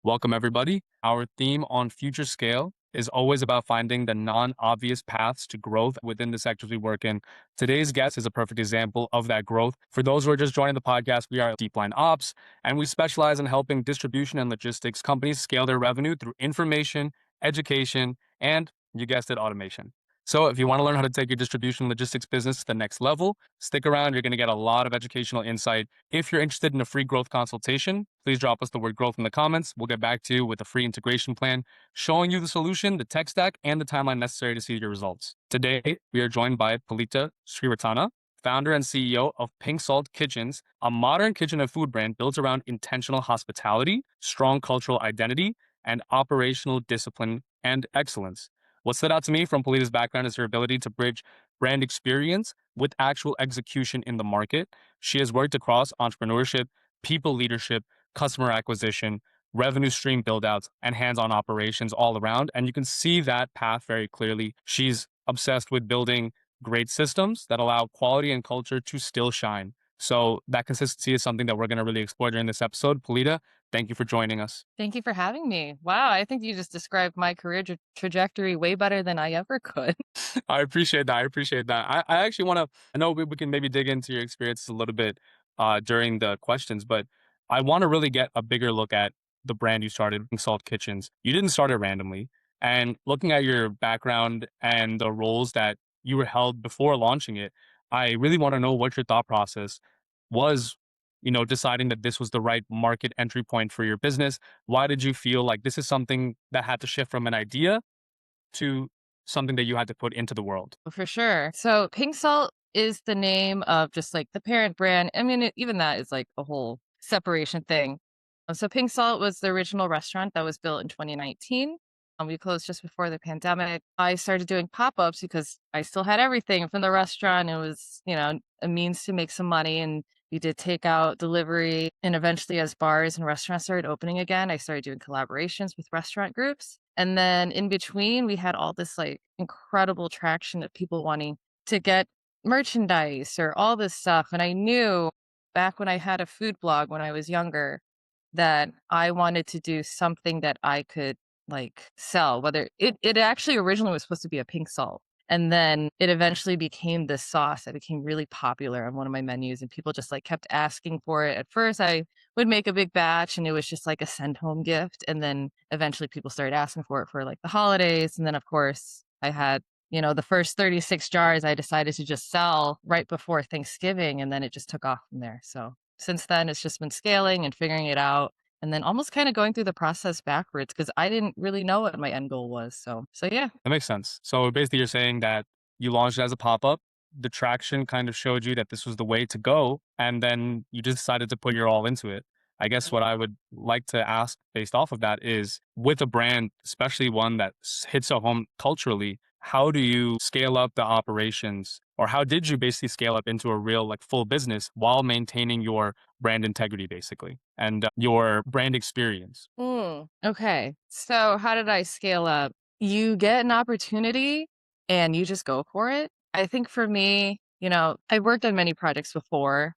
Welcome, everybody. Our theme on Future Scale is always about finding the non-obvious paths to growth within the sectors we work in. Today's guest is a perfect example of that growth. For those who are just joining the podcast, we are Deepline Ops, and we specialize in helping distribution and logistics companies scale their revenue through information, education, and, you guessed it, automation. So if you want to learn how to take your distribution and logistics business to the next level, stick around. You're going to get a lot of educational insight. If you're interested in a free growth consultation, please drop us the word growth in the comments. We'll get back to you with a free integration plan showing you the solution, the tech stack, and the timeline necessary to see your results. Today, we are joined by Palita Sriratana, founder and CEO of Pink Salt Kitchens, a modern kitchen and food brand built around intentional hospitality, strong cultural identity, and operational discipline and excellence. What stood out to me from Palita's background is her ability to bridge brand experience with actual execution in the market. She has worked across entrepreneurship, people leadership, customer acquisition, revenue stream buildouts, and hands-on operations all around. And you can see that path very clearly. She's obsessed with building great systems that allow quality and culture to still shine. So that consistency is something that we're going to really explore during this episode. Polita, thank you for joining us. Thank you for having me. Wow, I think you just described my career trajectory way better than I ever could. I appreciate that. I appreciate that. I actually want to, I know we can maybe dig into your experiences a little bit during the questions, but I want to really get a bigger look at the brand you started, Pink Salt Kitchens. You didn't start it randomly. And looking at your background and the roles that you were held before launching it, I really want to know what your thought process was, deciding that this was the right market entry point for your business. Why did you feel like this is something that had to shift from an idea to something that you had to put into the world? For sure. So Pink Salt is the name of just like the parent brand. I mean, even that is like a whole separation thing. So Pink Salt was the original restaurant that was built in 2019. We closed just before the pandemic. I started doing pop-ups because I still had everything from the restaurant. It was, a means to make some money. And we did takeout, delivery, and eventually as bars and restaurants started opening again, I started doing collaborations with restaurant groups. And then in between, we had all this like incredible traction of people wanting to get merchandise or all this stuff. And I knew back when I had a food blog when I was younger that I wanted to do something that I could like sell, whether it actually originally was supposed to be a pink salt. And then it eventually became this sauce that became really popular on one of my menus and people just like kept asking for it. At first I would make a big batch and it was just like a send home gift. And then eventually people started asking for it for like the holidays. And then of course I had, the first 36 jars I decided to just sell right before Thanksgiving. And then it just took off from there. So since then it's just been scaling and figuring it out and then almost kind of going through the process backwards because I didn't really know what my end goal was. So yeah. That makes sense. So basically, you're saying that you launched it as a pop up. The traction kind of showed you that this was the way to go. And then you just decided to put your all into it. I guess what I would like to ask based off of that is with a brand, especially one that hits so home culturally, how do you scale up the operations or how did you basically scale up into a real like full business while maintaining your brand integrity basically and your brand experience? Okay. So how did I scale up? You get an opportunity and you just go for it. I think for me, I worked on many projects before.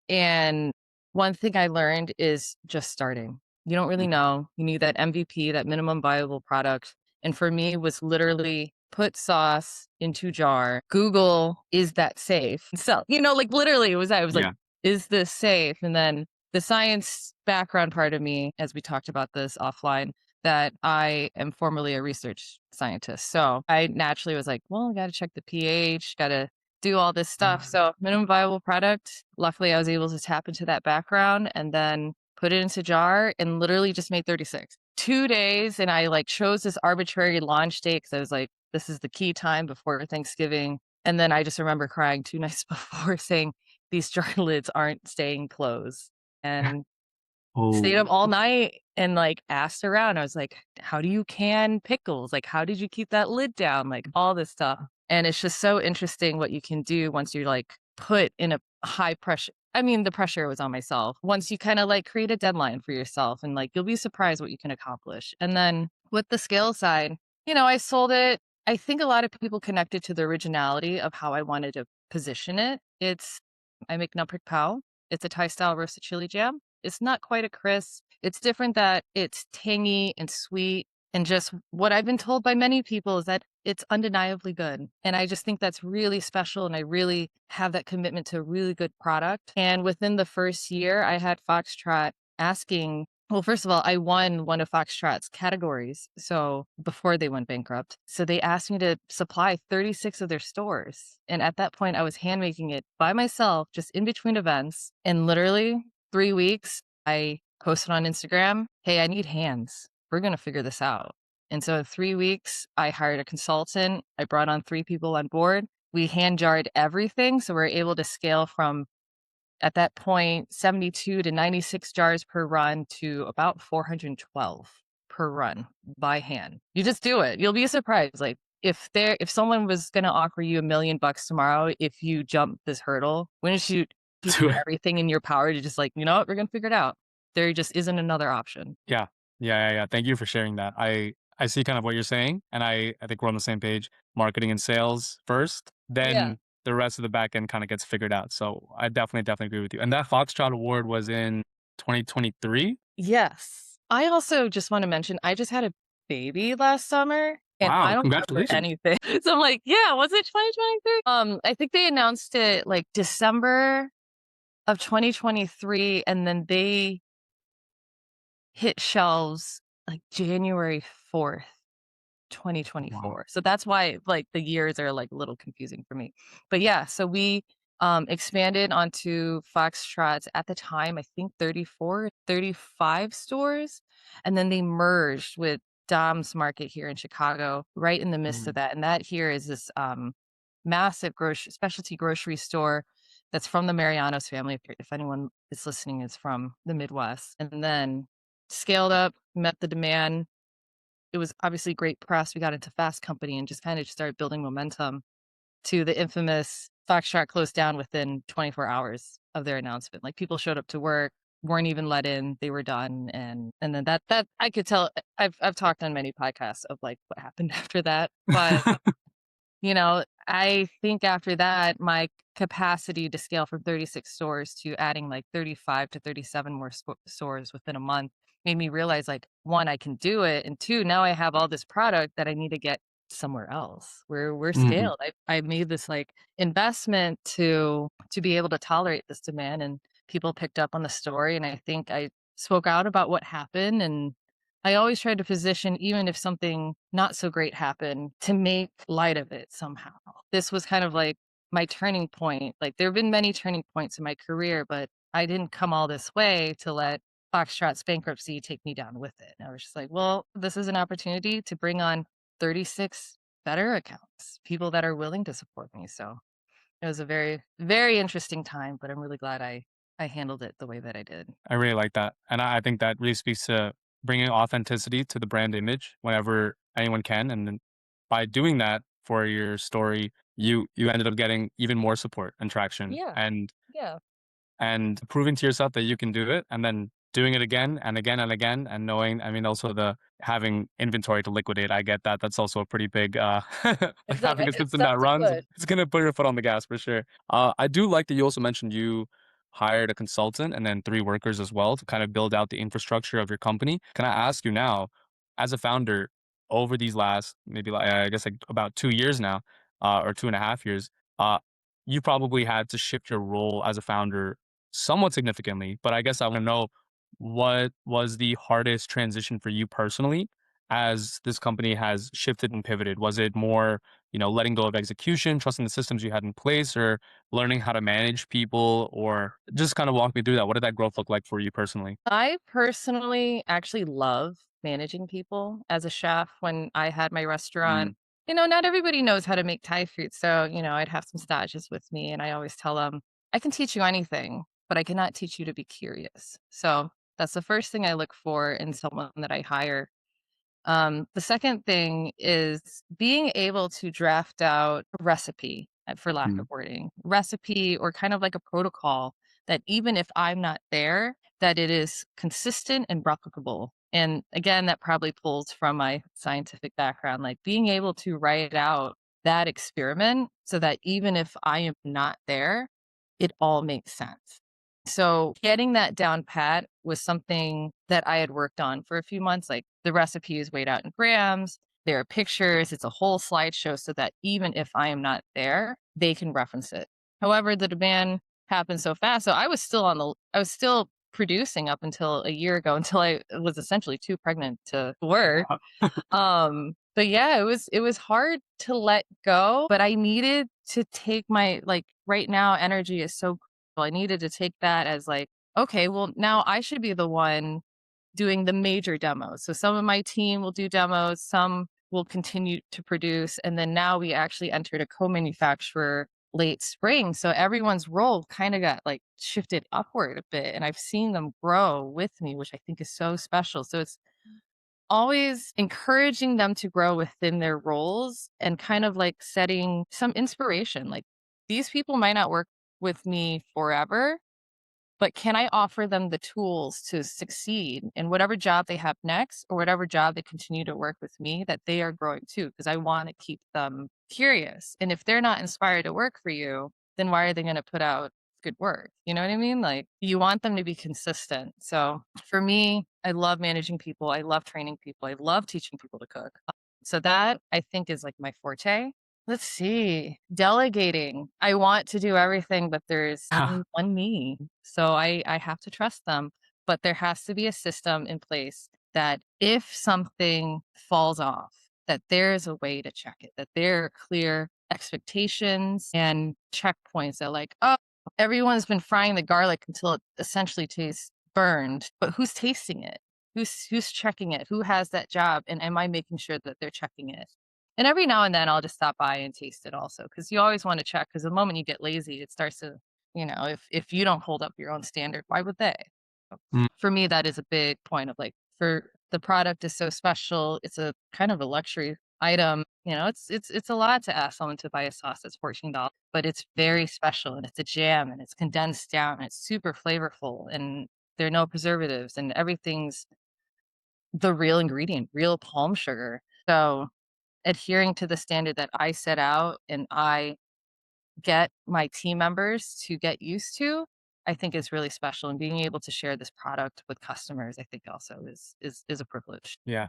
And one thing I learned is just starting. You don't really know. You need that MVP, that minimum viable product. And for me, it was literally put sauce into jar. Google, is that safe? So, like literally it was that. It was like, Yeah. is this safe? And then the science background part of me, as we talked about this offline, that I am formerly a research scientist. So I naturally was like, well, I got to check the pH, got to do all this stuff. So minimum viable product. Luckily, I was able to tap into that background and then put it into jar and literally just made 36. 2 days. And I like chose this arbitrary launch date because I was like, this is the key time before Thanksgiving. And then I just remember crying 2 nights before saying these jar lids aren't staying closed. And stayed up Oh, all night and like asked around. I was like, how do you can pickles? Like, how did you keep that lid down? Like all this stuff. And it's just so interesting what you can do once you're like put in a high pressure. I mean, the pressure was on myself. Once you kind of like create a deadline for yourself and like you'll be surprised what you can accomplish. And then with the scale side, I sold it. I think a lot of people connected to the originality of how I wanted to position it. I make Numprik Pao. It's a Thai style roasted chili jam. It's not quite a crisp. It's different that it's tangy and sweet. And just what I've been told by many people is that it's undeniably good. And I just think that's really special. And I really have that commitment to a really good product. And within the first year, I had Foxtrot asking, well, first of all, I won one of Foxtrot's categories. So before they went bankrupt. So they asked me to supply 36 of their stores. And at that point, I was hand making it by myself, just in between events. And literally 3 weeks, I posted on Instagram, hey, I need hands. We're going to figure this out. And so in 3 weeks, I hired a consultant. I brought on 3 people on board. We hand jarred everything. So we're able to scale from, at that point, 72 to 96 jars per run to about 412 per run by hand. You just do it. You'll be surprised. Like if someone was going to offer you $1 million tomorrow, if you jump this hurdle, wouldn't you do To it. everything in your power to just like, you know what, we're going to figure it out. There just isn't another option. Yeah. Yeah. Thank you for sharing that. I see kind of what you're saying, and I think we're on the same page. Marketing and sales first, Yeah. then the rest of the back end kind of gets figured out. So I definitely agree with you. And that Foxtrot Award was in 2023. Yes. I also just want to mention, I just had a baby last summer and I Wow, don't remember congratulations. anything. So I'm like, yeah, was it 2023? I think they announced it like December of 2023 and then they hit shelves like January 4th. Wow. 2024. So that's why like the years are like a little confusing for me. But yeah, so we expanded onto Foxtrot's at the time, I think 34, 35 stores. And then they merged with Dom's Market here in Chicago, right in the midst of Mm, that. And that here is this massive specialty grocery store that's from the Mariano's family. If anyone is listening is from the Midwest. And then scaled up, met the demand. It was obviously great press. We got into Fast Company and just kind of started building momentum to the infamous Foxtrot closed down within 24 hours of their announcement. Like people showed up to work, weren't even let in, they were done. And then that I could tell I've talked on many podcasts of like what happened after that. But I think after that, my capacity to scale from 36 stores to adding like 35 to 37 more stores within a month made me realize like, one, I can do it. And two, now I have all this product that I need to get somewhere else where we're mhm. scaled. I made this like investment to be able to tolerate this demand and people picked up on the story. And I think I spoke out about what happened and I always try to position, even if something not so great happened, to make light of it somehow. This was kind of like my turning point. Like there have been many turning points in my career, but I didn't come all this way to let Foxtrot's bankruptcy take me down with it. And I was just like, well, this is an opportunity to bring on 36 better accounts, people that are willing to support me. So it was a very, very interesting time, but I'm really glad I handled it the way that I did. I really like that. And I think that really speaks to bringing authenticity to the brand image whenever anyone can. And then by doing that for your story, you ended up getting even more support and traction Yeah. Yeah. and proving to yourself that you can do it and then doing it again and again and again and knowing, I mean, also the having inventory to liquidate. I get that. That's also a pretty big, like having a It system that sounds runs, good. it's going to put your foot on the gas for sure. I do like that you also mentioned you hired a consultant and then 3 workers as well to kind of build out the infrastructure of your company. Can I ask you now, as a founder, over these last maybe like, I guess like about 2 years now, or 2.5 years, uh, you probably had to shift your role as a founder somewhat significantly, but I guess I want to know what was the hardest transition for you personally as this company has shifted and pivoted? Was it more, letting go of execution, trusting the systems you had in place, or learning how to manage people, or just kind of walk me through that? What did that growth look like for you personally? I personally actually love managing people as a chef when I had my restaurant. Mm, Not everybody knows how to make Thai food. So, I'd have some stages with me and I always tell them, I can teach you anything, but I cannot teach you to be curious. So that's the first thing I look for in someone that I hire. The second thing is being able to draft out a recipe, for lack mm, of wording, recipe or kind of like a protocol that even if I'm not there, that it is consistent and replicable. And again, that probably pulls from my scientific background, like being able to write out that experiment so that even if I am not there, it all makes sense. So getting that down pat was something that I had worked on for a few months. Like the recipe is weighed out in grams. There are pictures. It's a whole slideshow so that even if I am not there, they can reference it. However, the demand happened so fast. So I was still producing up until a year ago until I was essentially too pregnant to work. But yeah, it was hard to let go, but I needed to take my like right now energy is so critical. I needed to take that as like, okay, well now I should be the one doing the major demos. So some of my team will do demos, some will continue to produce, and then now we actually entered a co-manufacturer late spring. So everyone's role kind of got like shifted upward a bit and I've seen them grow with me, which I think is so special. So it's always encouraging them to grow within their roles and kind of like setting some inspiration. Like these people might not work with me forever, but can I offer them the tools to succeed in whatever job they have next or whatever job they continue to work with me that they are growing too? Because I want to keep them curious. And if they're not inspired to work for you, then why are they going to put out good work? You know what I mean? Like you want them to be consistent. So for me, I love managing people. I love training people. I love teaching people to cook. So that I think is like my forte. Let's see. Delegating. I want to do everything, but there's only one me. So I have to trust them. But there has to be a system in place that if something falls off, that there is a way to check it, that there are clear expectations and checkpoints that like, oh, everyone's been frying the garlic until it essentially tastes burned, but who's tasting it? Who's checking it? Who has that job? And am I making sure that they're checking it? And every now and then I'll just stop by and taste it also because you always want to check because the moment you get lazy, it starts to, if you don't hold up your own standard, why would they? So, Mm, for me, that is a big point of like, for the product is so special. It's a kind of a luxury item. It's a lot to ask someone to buy a sauce that's $14, but it's very special and it's a jam and it's condensed down and it's super flavorful and there are no preservatives and everything's the real ingredient, real palm sugar. So adhering to the standard that I set out and I get my team members to get used to, I think is really special. And being able to share this product with customers, I think also is a privilege. yeah,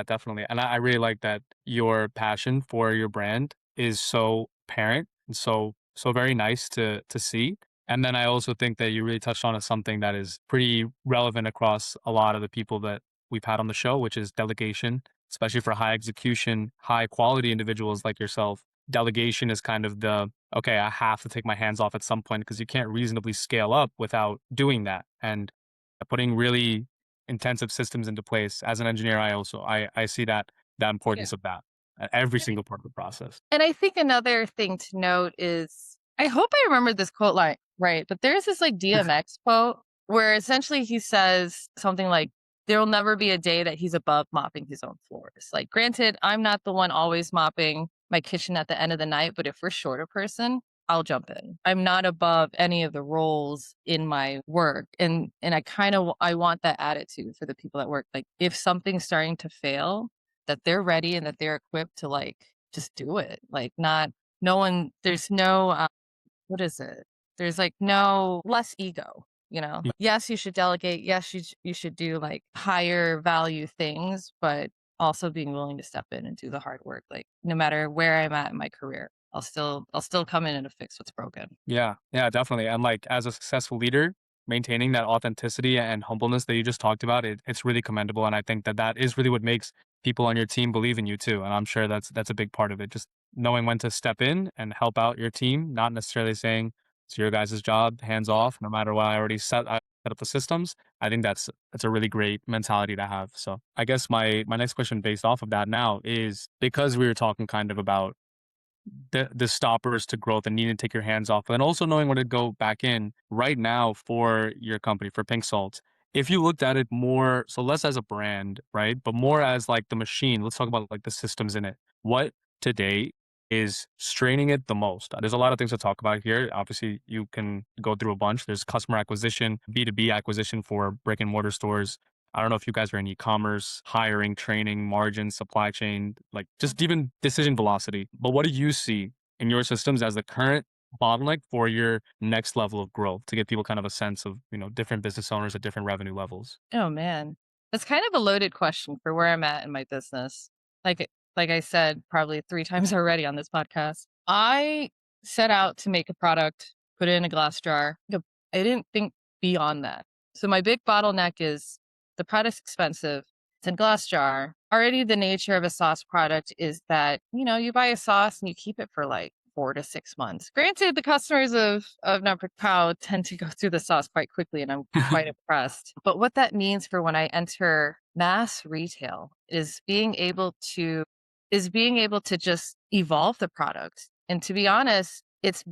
definitely. And I really like that your passion for your brand is so apparent and so very nice to see. And then I also think that you really touched on something that is pretty relevant across a lot of the people that we've had on the show, which is delegation, especially for high execution, high quality individuals like yourself. Delegation is kind of the okay, I have to take my hands off at some point because you can't reasonably scale up without doing that. And putting really intensive systems into place. As an engineer, I see that Yeah. importance of that at every single part of the process. And I think another thing to note is I hope I remember this quote line right, but there's this like DMX quote where essentially he says something like, there will never be a day that he's above mopping his own floors. Like, granted, I'm not the one always mopping my kitchen at the end of the night, but if we're short a person, I'll jump in. I'm not above any of the roles in my work. And I kind of I want that attitude for the people that work. Like if something's starting to fail, that they're ready and that they're equipped to like just do it. Like not no one there's no what is it? There's like no less ego, you know. Y- Yes, you should delegate. Yes, you should do like higher value things, but also being willing to step in and do the hard work. Like no matter where I'm at in my career, I'll still come in and fix what's broken. yeah, definitely. And like as a successful leader, maintaining that authenticity and humbleness that you just talked about, it's really commendable. And I think that that is really what makes people on your team believe in you too. And I'm sure that's a big part of it. Just knowing when to step in and help out your team, not necessarily saying it's your guys' job, hands off, no matter what I set up the systems. I think that's a really great mentality to have. So I guess my next question based off of that now is because we were talking kind of about the stoppers to growth and needing to take your hands off, and also knowing when to go back in right now for your company, for Pink Salt. If you looked at it more, so less as a brand, right? But more as like the machine, let's talk about like the systems in it. What today is straining it the most? There's a lot of things to talk about here. Obviously, you can go through a bunch. There's customer acquisition, B2B acquisition for brick and mortar stores. I don't know if you guys are in e-commerce, hiring, training, margin, supply chain, like just even decision velocity. But what do you see in your systems as the current bottleneck for your next level of growth to give people kind of a sense of, different business owners at different revenue levels? Oh, man. That's kind of a loaded question for where I'm at in my business. Like I said probably 3 times already on this podcast. I set out to make a product, put it in a glass jar. I didn't think beyond that. So my big bottleneck is the product's expensive. It's in a glass jar. Already the nature of a sauce product is that, you buy a sauce and you keep it for like 4 to 6 months. Granted, the customers of Napa Cow tend to go through the sauce quite quickly, and I'm quite impressed. But what that means for when I enter mass retail is being able to just evolve the product. And to be honest, it's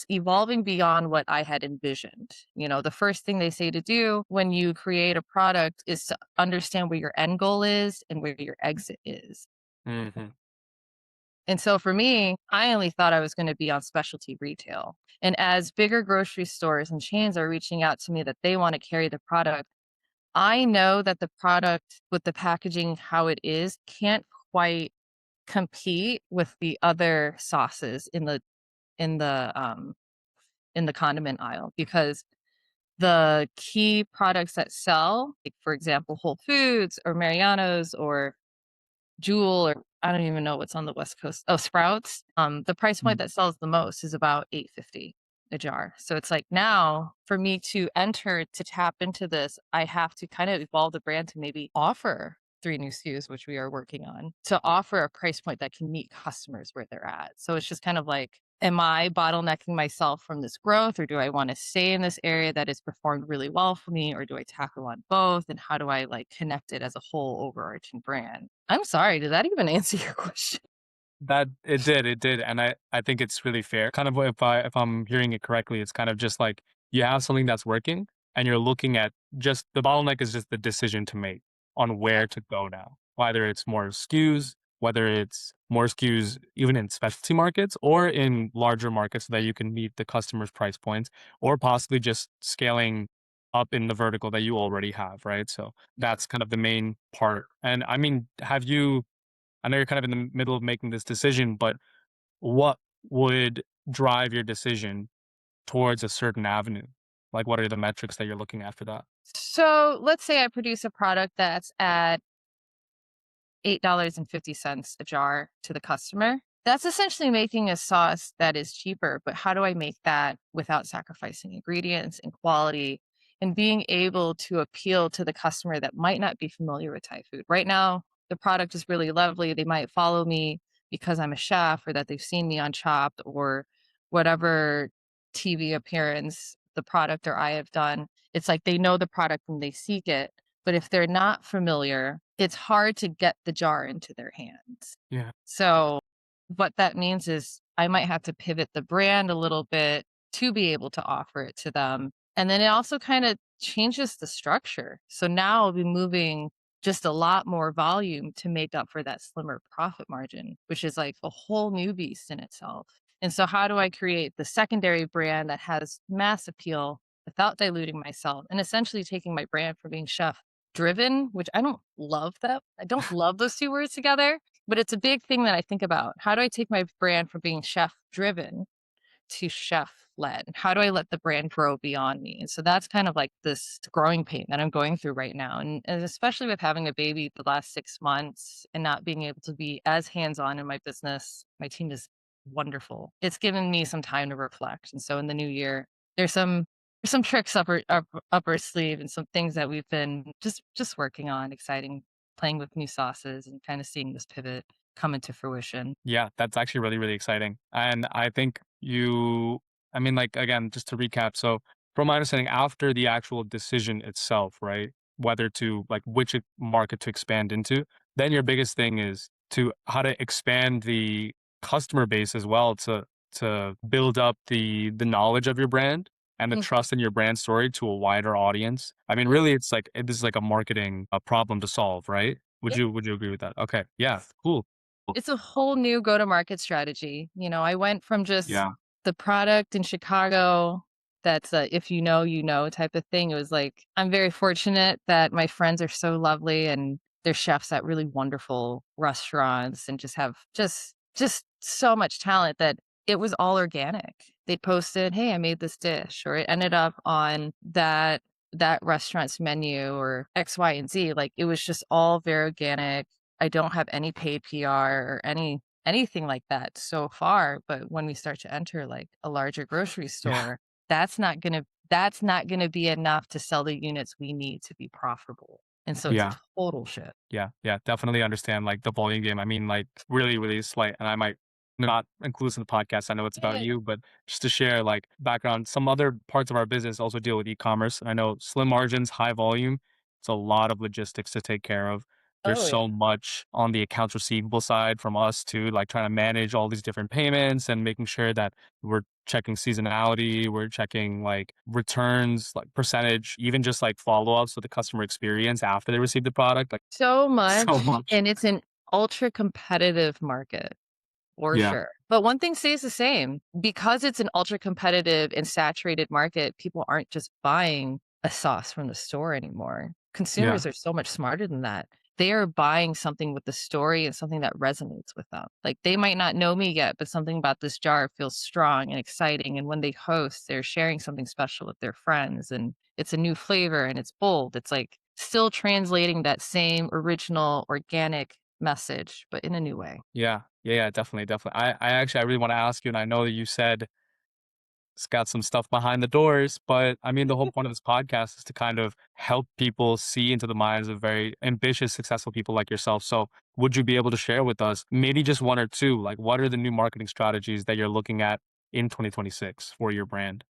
evolving beyond what I had envisioned. The first thing they say to do when you create a product is to understand where your end goal is and where your exit is. Hmm. And so for me, I only thought I was going to be on specialty retail. And as bigger grocery stores and chains are reaching out to me that they want to carry the product, I know that the product with the packaging how it is can't quite compete with the other sauces in the in the condiment aisle, because the key products that sell, like for example, Whole Foods or Mariano's or Jewel, or I don't even know what's on the West Coast. Oh, Sprouts. The price point that sells the most is about 8.50 a jar. So it's like now for me to enter to tap into this, I have to kind of evolve the brand to maybe offer 3 new SKUs, which we are working on, to offer a price point that can meet customers where they're at. So it's just kind of like, am I bottlenecking myself from this growth, or do I want to stay in this area that has performed really well for me, or do I tackle on both? And how do I like connect it as a whole overarching brand? I'm sorry, did that even answer your question? That it did, and I think it's really fair. Kind of if I'm hearing it correctly, it's kind of just like you have something that's working, and you're looking at just the bottleneck is just the decision to make on Yeah. where to go now. Whether it's more SKUs, whether it's more SKUs even in specialty markets or in larger markets so that you can meet the customer's price points, or possibly just scaling up in the vertical that you already have, right? So that's kind of the main part. And I mean, I know you're kind of in the middle of making this decision, but what would drive your decision towards a certain avenue? Like, what are the metrics that you're looking at for that? So let's say I produce a product that's at $8.50 a jar to the customer. That's essentially making a sauce that is cheaper, but how do I make that without sacrificing ingredients and quality and being able to appeal to the customer that might not be familiar with Thai food? Right now, the product is really lovely. They might follow me because I'm a chef, or that they've seen me on Chopped, or whatever TV appearance the product or I have done. It's like they know the product and they seek it. But if they're not familiar, it's hard to get the jar into their hands. Yeah. So what that means is I might have to pivot the brand a little bit to be able to offer it to them. And then it also kind of changes the structure. So now I'll be moving just a lot more volume to make up for that slimmer profit margin, which is like a whole new beast in itself. And so how do I create the secondary brand that has mass appeal without diluting myself, and essentially taking my brand from being chef driven, which I don't love that. I don't love those 2 words together, but it's a big thing that I think about. How do I take my brand from being chef driven to chef led? How do I let the brand grow beyond me? And so that's kind of like this growing pain that I'm going through right now. And especially with having a baby the last 6 months and not being able to be as hands on in my business, my team is wonderful. It's given me some time to reflect. And so in the new year, there's some tricks up our sleeve, and some things that we've been just working on, exciting, playing with new sauces and kind of seeing this pivot come into fruition. Yeah, that's actually really, really exciting. And I think I mean, like, again, just to recap. So, from my understanding, after the actual decision itself, right, whether to like market to expand into, then your biggest thing is to how to expand the customer base as well to build up the knowledge of your brand and the Mm. trust in your brand story to a wider audience. I mean, really, it's like this is like a marketing problem to solve, right? Would you agree with that? Okay, yeah, cool. It's a whole new go-to-market strategy. I went from just Yeah. the product in Chicago that's a if you know, you know type of thing. It was like, I'm very fortunate that my friends are so lovely and they're chefs at really wonderful restaurants and just have just so much talent that it was all organic. They posted, "Hey, I made this dish," or it ended up on that restaurant's menu or X, Y, and Z. Like, it was just all very organic. I don't have any paid PR or anything like that so far, but when we start to enter, like, a larger grocery Yeah. store, that's not gonna be enough to sell the units we need to be profitable, and so it's a Yeah. total shift. Yeah, yeah, definitely understand, like, the volume game. I mean, like, really, really slight, and I might not include this in the podcast. I know it's about Yeah. you, but just to share, like, background, some other parts of our business also deal with e-commerce, and I know slim margins, high volume, it's a lot of logistics to take care of. There's Oh, yeah. so much on the accounts receivable side from us too, like, trying to manage all these different payments and making sure that we're checking seasonality, we're checking, like, returns, like, percentage, even just, like, follow-ups with the customer experience after they receive the product, like, So so much, much. and it's an ultra competitive market. For Yeah, sure. But one thing stays the same. Because it's an ultra competitive and saturated market, people aren't just buying a sauce from the store anymore. yeah, Consumers are so much smarter than that. They are buying something with the story and something that resonates with them. Like, they might not know me yet, but something about this jar feels strong and exciting. And when they host, they're sharing something special with their friends, and it's a new flavor and it's bold. It's like still translating that same original organic message, but in a new way. yeah, yeah, yeah, definitely, definitely. I actually I really wanna ask you, and I know that you said it's got some stuff behind the doors, but, I mean, the whole point of this podcast is to kind of help people see into the minds of very ambitious, successful people like yourself. So, would you be able to share with us maybe just 1 or 2, like, what are the new marketing strategies that you're looking at in 2026 for your brand?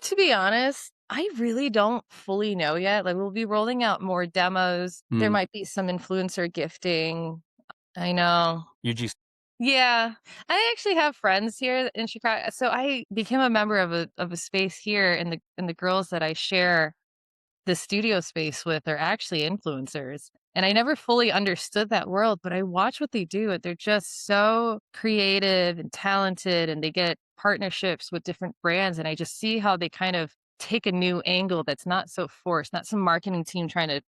To be honest, I really don't fully know yet. Like, we'll be rolling out more demos. There Mm, might be some influencer gifting. I know. UG. Yeah. I actually have friends here in Chicago. So I became a member of a space here, and the girls that I share the studio space with are actually influencers. And I never fully understood that world, but I watch what they do. And they're just so creative and talented, and they get partnerships with different brands. And I just see how they kind of take a new angle that's not so forced, not some marketing team trying to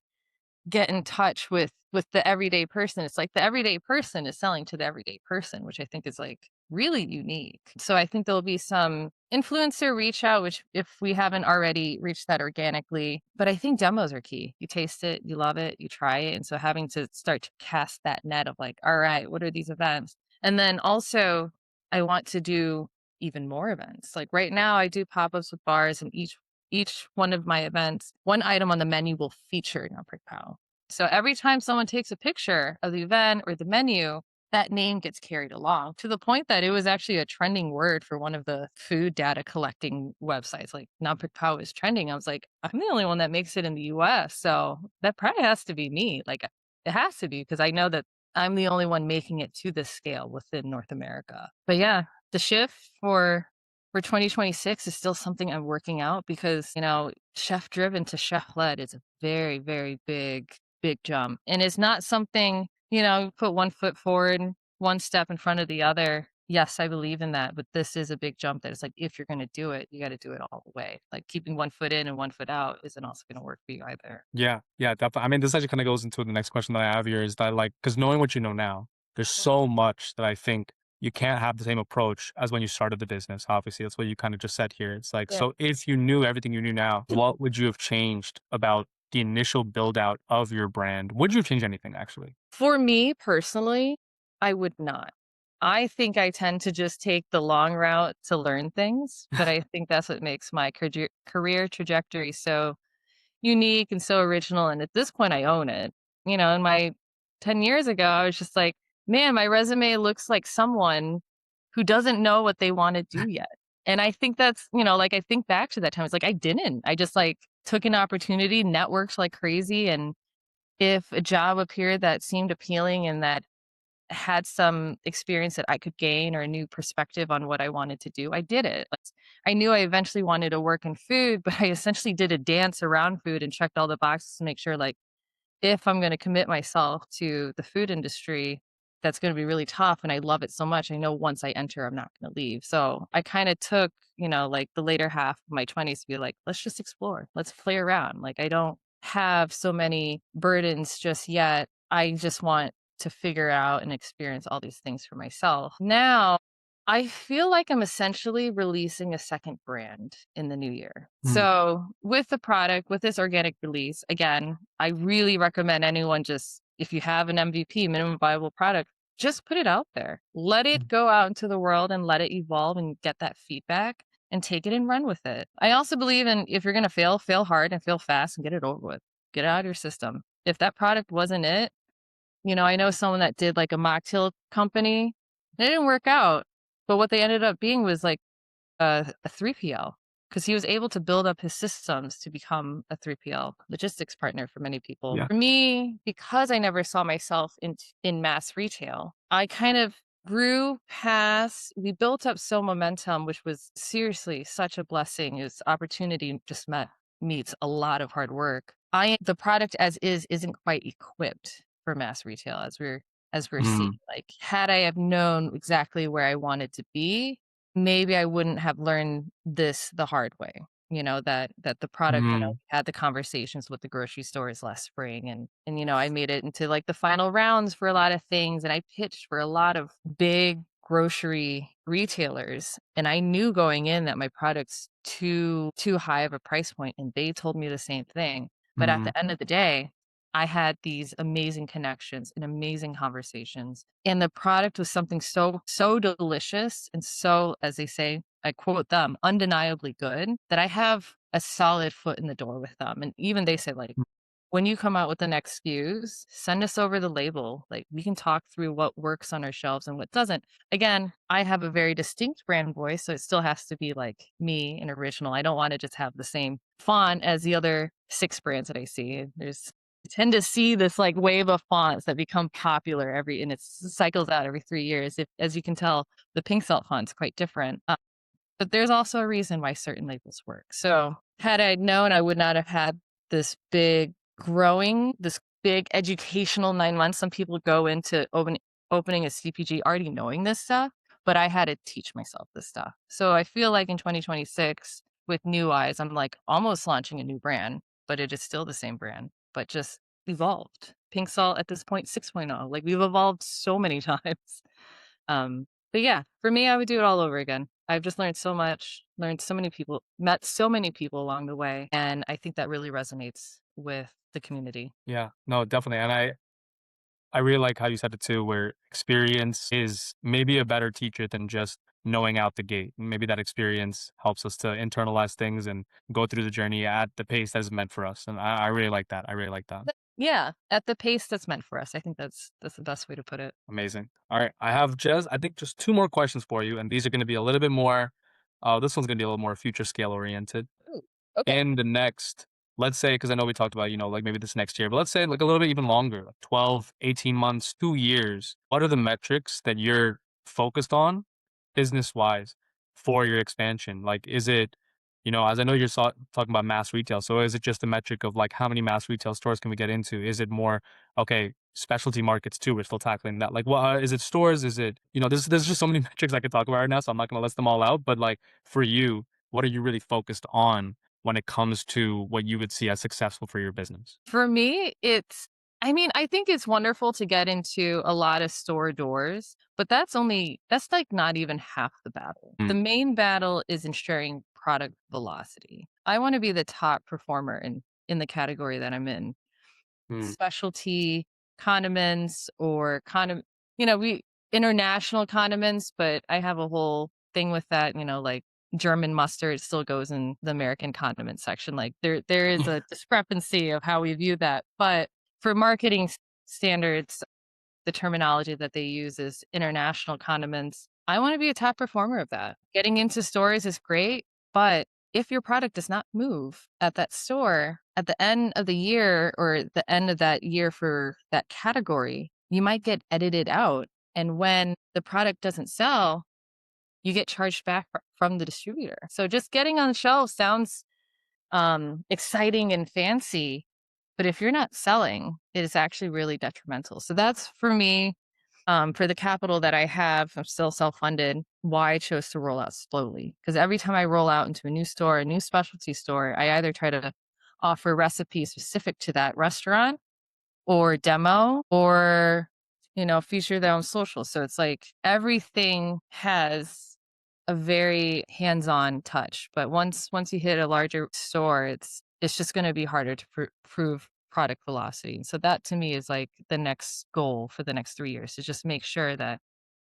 get in touch with the everyday person. It's like the everyday person is selling to the everyday person, which I think is, like, really unique. So I think there'll be some influencer reach out, which if we haven't already reached that organically, but I think demos are key. You taste it, you love it, you try it. And so having to start to cast that net of, like, all right, what are these events? And then also I want to do even more events. Like, right now I do pop-ups with bars, and each one of my events, one item on the menu will feature Numprik Pow. So every time someone takes a picture of the event or the menu, that name gets carried along, to the point that it was actually a trending word for one of the food data collecting websites. Like, Numprik Pow is trending. I was like, I'm the only one that makes it in the US. So that probably has to be me. Like, it has to be, because I know that I'm the only one making it to this scale within North America. But yeah, the shift for 2026 is still something I'm working out, because, chef driven to chef led is a very, very big jump. And it's not something, put one foot forward, one step in front of the other. Yes, I believe in that. But this is a big jump that it's like, if you're going to do it, you got to do it all the way. Like, keeping one foot in and one foot out isn't also going to work for you either. Yeah, yeah, definitely. I mean, this actually kind of goes into the next question that I have here is that, like, because knowing what you know now, there's Mhm. so much that I think you can't have the same approach as when you started the business. Obviously, that's what you kind of just said here. It's like, Yeah. so if you knew everything you knew now, what would you have changed about the initial build out of your brand? Would you change anything actually? For me personally, I would not. I think I tend to just take the long route to learn things, but I think that's what makes my career trajectory so unique and so original. And at this point, I own it. In my 10 years ago, I was just like, man, my resume looks like someone who doesn't know what they want to do yet. And I think that's, like, I think back to that time. It's like, I didn't. I just, like, took an opportunity, networked like crazy. And if a job appeared that seemed appealing and that had some experience that I could gain, or a new perspective on what I wanted to do, I did it. Like, I knew I eventually wanted to work in food, but I essentially did a dance around food and checked all the boxes to make sure, like, if I'm gonna commit myself to the food industry, that's gonna be really tough, and I love it so much, I know once I enter, I'm not gonna leave. So I kinda took, like, the later half of my 20s to be like, "Let's just explore. Let's play around." Like, I don't have so many burdens just yet. I just want to figure out and experience all these things for myself. Now I feel like I'm essentially releasing a second brand in the new year. Mm, So, with the product, with this organic release, again, I really recommend anyone just, if you have an MVP, minimum viable product, just put it out there. Let it mm, go out into the world and let it evolve and get that feedback and take it and run with it. I also believe in, if you're going to fail, fail hard and fail fast and get it over with. Get it out of your system. If that product wasn't it, I know someone that did like a mocktail company. It didn't work out, but what they ended up being was like a 3PL because he was able to build up his systems to become a 3PL logistics partner for many people. yeah. For me, because I never saw myself in mass retail, I kind of grew past. We built up so momentum, which was seriously such a blessing. Is opportunity just meets a lot of hard work. The product as is isn't quite equipped for mass retail as we're seeing. Mm, Like, had I have known exactly where I wanted to be, maybe I wouldn't have learned this the hard way. That the product, mm, had the conversations with the grocery stores last spring, and I made it into like the final rounds for a lot of things, and I pitched for a lot of big grocery retailers, and I knew going in that my product's too high of a price point, and they told me the same thing. But at mm, the end of the day, I had these amazing connections and amazing conversations. And the product was something so delicious and so, as they say, I quote them, undeniably good, that I have a solid foot in the door with them. And even they say, like, when you come out with the next SKUs, send us over the label. Like, we can talk through what works on our shelves and what doesn't. Again, I have a very distinct brand voice, so it still has to be like me and original. I don't want to just have the same font as the other 6 brands that I see. I tend to see this like wave of fonts that become popular and it cycles out every 3 years. If, as you can tell, the pink salt font's quite different. But there's also a reason why certain labels work. So had I known, I would not have had this big educational 9 months. Some people go into opening a CPG already knowing this stuff, but I had to teach myself this stuff. So I feel like in 2026, with new eyes, I'm like almost launching a new brand, but it is still the same brand, but just evolved. Pink Salt at this point 6.0. Like, we've evolved so many times. But yeah, for me, I would do it all over again. I've just learned so much, learned so many people, met so many people along the way, and I think that really resonates with the community. yeah. No, definitely. And I really like how you said it too, where experience is maybe a better teacher than just knowing out the gate. Maybe that experience helps us to internalize things and go through the journey at the pace that is meant for us. And I really like that. I really like that. Yeah, at the pace that's meant for us. I think that's the best way to put it. Amazing. All right. I think just two more questions for you. And these are going to be a little bit more, this one's going to be a little more future scale oriented. Ooh, okay. In the next, let's say, because I know we talked about, like maybe this next year, but let's say like a little bit even longer, like 12, 18 months, 2 years. What are the metrics that you're focused on business wise for your expansion? Like, is it, as I know you're talking about mass retail. So is it just a metric of like how many mass retail stores can we get into? Is it more, okay, specialty markets too? We're still tackling that. Like, what is it stores? Is it, there's just so many metrics I could talk about right now. So I'm not going to list them all out. But like for you, what are you really focused on when it comes to what you would see as successful for your business? For me, I think it's wonderful to get into a lot of store doors, but that's like not even half the battle. The Mm, main battle is ensuring product velocity. I want to be the top performer in the category that I'm in. mm, Specialty condiments or we international condiments, but I have a whole thing with that, like German mustard still goes in the American condiment section. Like, there is a discrepancy of how we view that. But for marketing standards, the terminology that they use is international condiments. I want to be a top performer of that. Getting into stores is great, but if your product does not move at that store at the end of the year or the end of that year for that category, you might get edited out. And when the product doesn't sell, you get charged back from the distributor. So just getting on the shelf sounds exciting and fancy, but if you're not selling, it is actually really detrimental. So that's for me. For the capital that I have, I'm still self-funded. Why I chose to roll out slowly, because every time I roll out into a new store, a new specialty store, I either try to offer recipes specific to that restaurant or demo or feature their own social. So it's like everything has a very hands-on touch. But once you hit a larger store, it's just going to be harder to prove product velocity. So that to me is like the next goal for the next 3 years to just make sure that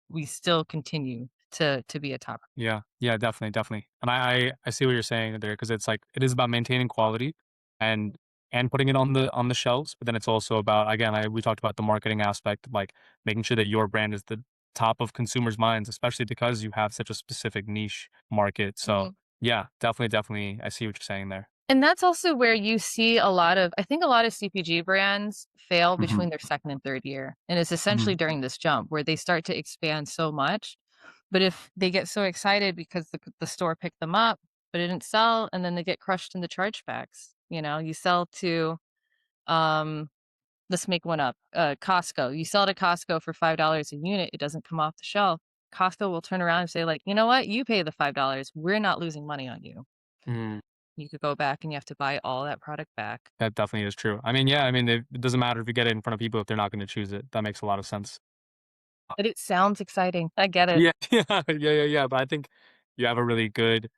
we still continue to be a top. Yeah, yeah, definitely, definitely. And I see what you're saying there because it's like it is about maintaining quality and putting it on the shelves, but then it's also about again, we talked about the marketing aspect, like making sure that your brand is the top of consumers' minds, especially because you have such a specific niche market. So yeah, definitely, definitely, I see what you're saying there. And that's also where you see I think a lot of CPG brands fail Hmm. between their 2nd and 3rd year, and it's Hmm. essentially during this jump where they start to expand so much, but if they get so excited because the store picked them up, but it didn't sell, and then they get crushed in the chargebacks, you sell to, um, let's make one up, Costco. You sell to Costco for $5 a unit, it doesn't come off the shelf. Costco will turn around and say like, "You know what? You pay the $5. We're not losing money on you." You could go back and you have to buy all that product back. That definitely is true. I mean, yeah, I mean, it doesn't matter if you get it in front of people if they're not going to choose it. That makes a lot of sense. But it sounds exciting. I get it. Yeah, yeah, yeah. But I think you have a really good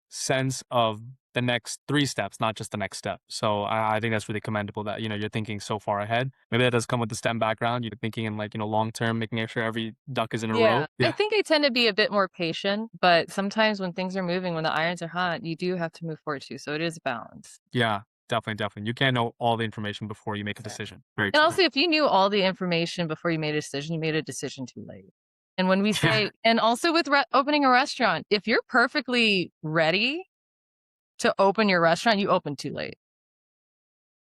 sense of the next 3 steps, not just the next step. So I think that's really commendable that, you're thinking so far ahead. Maybe that does come with the STEM background. You're thinking in like, long term, making sure every duck is in a row. Yeah. I Yeah. think I tend to be a bit more patient, but sometimes when things are moving, when the irons are hot, you do have to move forward too. So it is a balance. Yeah, definitely, definitely. You can't know all the information before you make a Exactly. decision. Very And true. also, if you knew all the information before you made a decision, you made a decision too late. And when we Yeah. say, and also with opening a restaurant, if you're perfectly ready to open your restaurant, you open too late.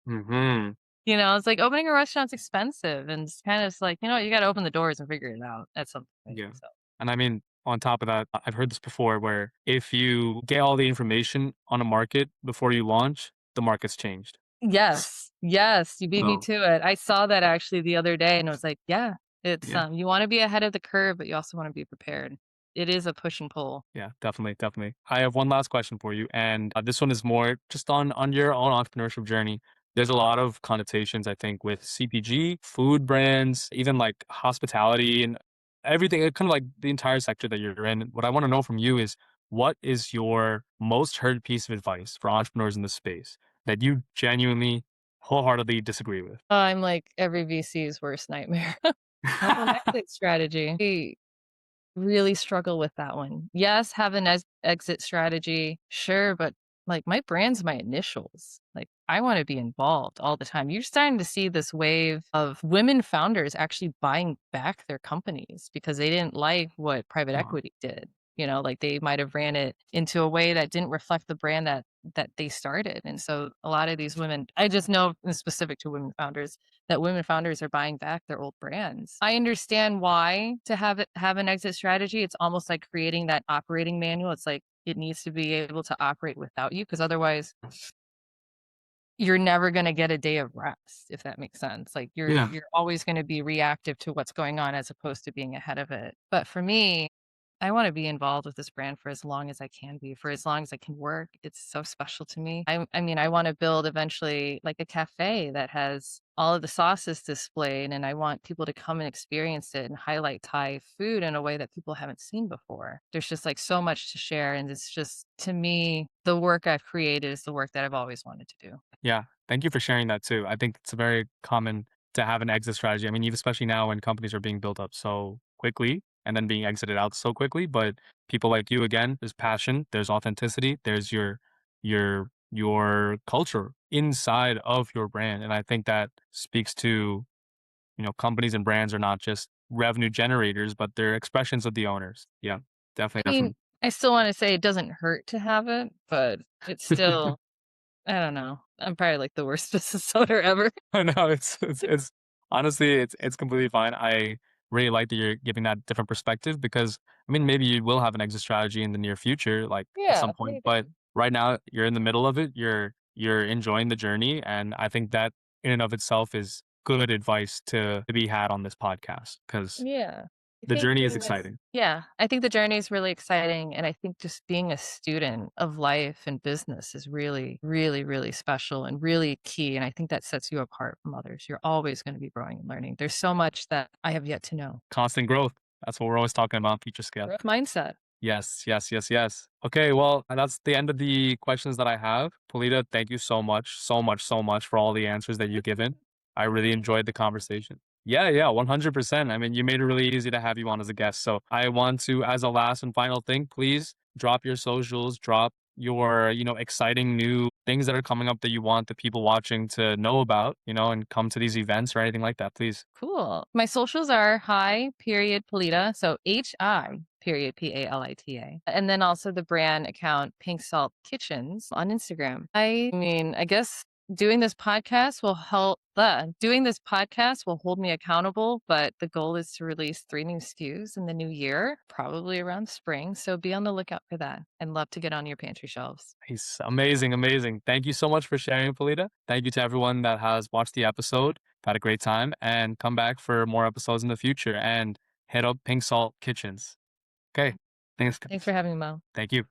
Hmm. It's like opening a restaurant's expensive and it's kind of like, you got to open the doors and figure it out at some point. Yeah. So, And I mean, on top of that, I've heard this before where if you get all the information on a market before you launch, the market's changed. yes, yes, you beat me So, to it. I saw that actually the other day and I was like, yeah, it's, yeah. you want to be ahead of the curve, but you also want to be prepared. It is a push and pull. Yeah, definitely, definitely. I have one last question for you, and this one is more just on your own entrepreneurship journey. There's a lot of connotations, I think, with CPG, food brands, even like hospitality and everything, kind of like the entire sector that you're in. What I want to know from you is what is your most heard piece of advice for entrepreneurs in this space that you genuinely, wholeheartedly disagree with? I'm like every VC's worst nightmare. Have an exit strategy. Really struggle with that one. Yes, have an exit strategy, sure, but, like, my brand's my initials. Like, I wanna be involved all the time. You're starting to see this wave of women founders actually buying back their companies because they didn't like what private Wow. equity did. Like, they might have ran it into a way that didn't reflect the brand that they started, and so a lot of these women I just know in specific to women founders that women founders are buying back their old brands. I understand why to have an exit strategy. It's almost like creating that operating manual. It's like it needs to be able to operate without you because otherwise you're never going to get a day of rest if that makes sense. Like Yeah. you're always going to be reactive to what's going on as opposed to being ahead of it. But for me, I wanna be involved with this brand for as long as I can be, for as long as I can work. It's so special to me. I mean, I wanna build eventually like a cafe that has all of the sauces displayed, and I want people to come and experience it and highlight Thai food in a way that people haven't seen before. There's just like so much to share, and it's just to me, the work I've created is the work that I've always wanted to do. Yeah. Thank you for sharing that too. I think it's very common to have an exit strategy. I mean, even especially now when companies are being built up so quickly and then being exited out so quickly. But people like you, again, there's passion, there's authenticity, there's your culture inside of your brand. And I think that speaks to, companies and brands are not just revenue generators, but they're expressions of the owners. Yeah, definitely, I mean, I still wanna say it doesn't hurt to have it, but it's definitely. still I don't know. I'm probably like the worst business owner ever. I know it's honestly it's completely fine. I really like that you're giving that different perspective because I mean maybe you will have an exit strategy in the near future, like at Yeah, some point, but maybe. right now you're in the middle of it. You're enjoying the journey, and I think that in and of itself is good advice to be had on this podcast because Yeah. I The think journey is exciting. yeah, I think the journey is really exciting, and I think just being a student of life and business is really, really, really special and really key, and I think that sets you apart from others. You're always gonna be growing and learning. There's so much that I have yet to know. Constant growth. That's what we're always talking about on Future Scale. Growth mindset. Yes, yes, yes, yes. Okay, well, that's the end of the questions that I have. Polita, thank you so much, so much, so much for all the answers that you've given. I really enjoyed the conversation. Yeah, yeah, 100%. I mean, you made it really easy to have you on as a guest. So I want to, as a last and final thing, please drop your socials, drop your, exciting new things that are coming up that you want the people watching to know about, and come to these events or anything like that, please. Cool. My socials are hi period Palita. So HI period PALITA. And then also the brand account Pink Salt Kitchens on Instagram. I mean, I guess doing this podcast will hold me accountable, but the goal is to release 3 new SKUs in the new year, probably around spring. So be on the lookout for that. I'd love to get on your pantry shelves. He's amazing, amazing. Thank you so much for sharing, Polita. Thank you to everyone that has watched the episode. Had a great time and come back for more episodes in the future and hit up Pink Salt Kitchens. Okay. Thanks, Thanks guys. for having me, Mo. Thank you.